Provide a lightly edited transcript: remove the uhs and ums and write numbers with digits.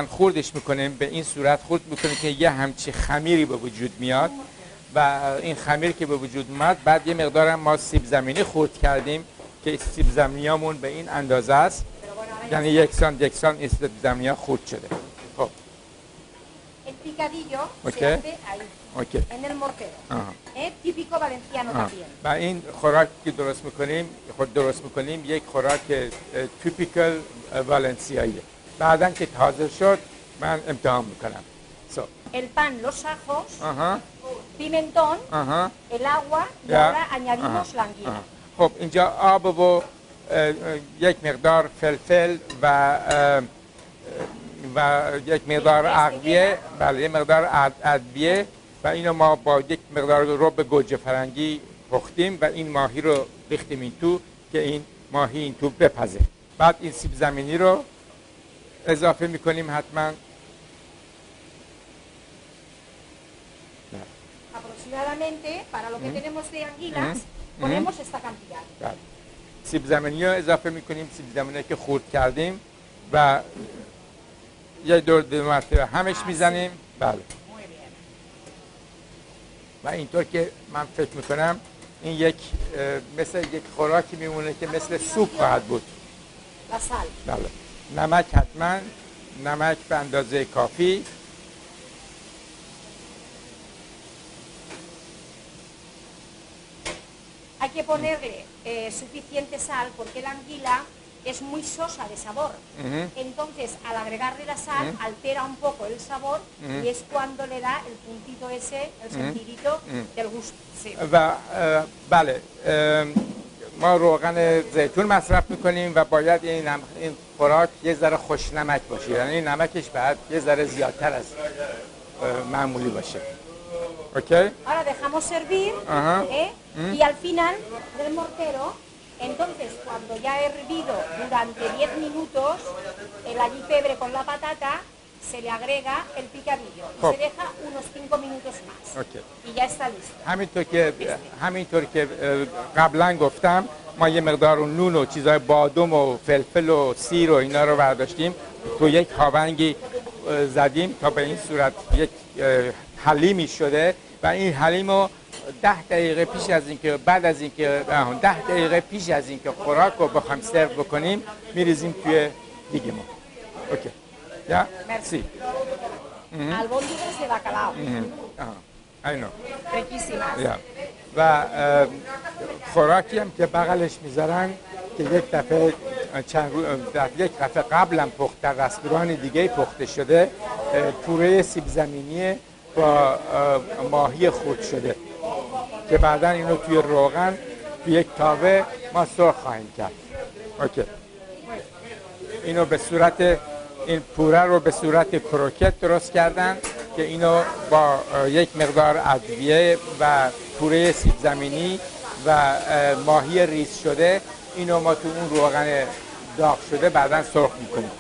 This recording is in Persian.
خوردش میکنیم به این صورت خورد میکنیم که یه همچی خمیری به وجود میاد و این خمیر که به وجود اومد بعد یه مقدار هم ما سیب زمینی خورد کردیم که سیب زمینیامون به این اندازه است، یعنی یکسان این سیب زمینی ها خورد شده. خب El picadillo Okay. se hace ahí, اوکی. en el mortero. آها. Es típico valenciano también. و این خوراک که درست میکنیم یک خوراک تیپیکال والنسیاییه. بعدن که تازه شد من امتحان میکنم. El pan, los ajos, آها. pimentón, آها. el agua y Ya. ahora añadimos la anguila. خب اینجا آب و یک مقدار فلفل و یک مقدار ادویه، بله یک مقدار ادویه و اینو ما با یک مقدار رب گوجه فرنگی پختیم و این ماهی رو ریختیم این تو که این ماهی این تو بپزه. بعد این سیب زمینی رو اضافه میکنیم حتما. Aproximadamente, para lo que tenemos de anguilas, ponemos esta cantidad. بله. سیب زمینی رو اضافه میکنیم، سیب زمینی که خورد کردیم و یه دو مرتبه همش میزنیم. بله. و اینطور که من فکر میکنم این یک مثل یک خوراکی میمونه که مثل سوپ خواهد بود. La sal. بله. نمک حتما، نمک به اندازه کافی. Hay que ponerle suficiente sal porque la anguila es muy sosa de sabor. Entonces, al agregarle la sal, altera un poco el sabor y es cuando le da el puntito ese, el sentidito del gusto. Sí. و بله ما روغن زیتون مصرف میکنیم و باید این خوراک یه ذره خوش نمک باشه، یعنی نمکش باید یه ذره زیادتر از معمولی باشه. اوکی؟ Ahora dejamos servir y al final del mortero, entonces cuando ya ha hervido durante 10 minutos el allipebre con la patata, se le agrega el picadillo y se deja unos 5 minutos más. اوکی. Y ya está listo. همینطور که قبلا گفتم ما یه مقدار نون و چیزای بادام و فلفل و سیر و اینا رو برداشتیم تو یک هاونگی زدیم تا به این صورت یک حلیمی شده و این حلیم رو 10 دقیقه پیش از اینکه بعد از اینکه 10 دقیقه پیش از اینکه خوراک رو بخوایم سرو بکنیم میریزیم توی دیگمون. اوکی. یا Merci. Albóndigas de bacalao. I know. Riquísimas. Yeah. و خوراکی هم که بغلش میذارن که یک دفعه قبلا پخت در رستوران دیگه پخته شده، پوره سیب زمینی با ماهی خورد شده که بعدا اینو توی روغن توی یک تاوه ما سرخ خواهیم کرد. اوکی. اینو به صورت این پوره رو به صورت کروکت درست کردن که اینو با یک مقدار ادویه و پوره سیب زمینی و ماهی ریز شده اینو ما تو اون روغن داغ شده بعداً سرخ میکنیم.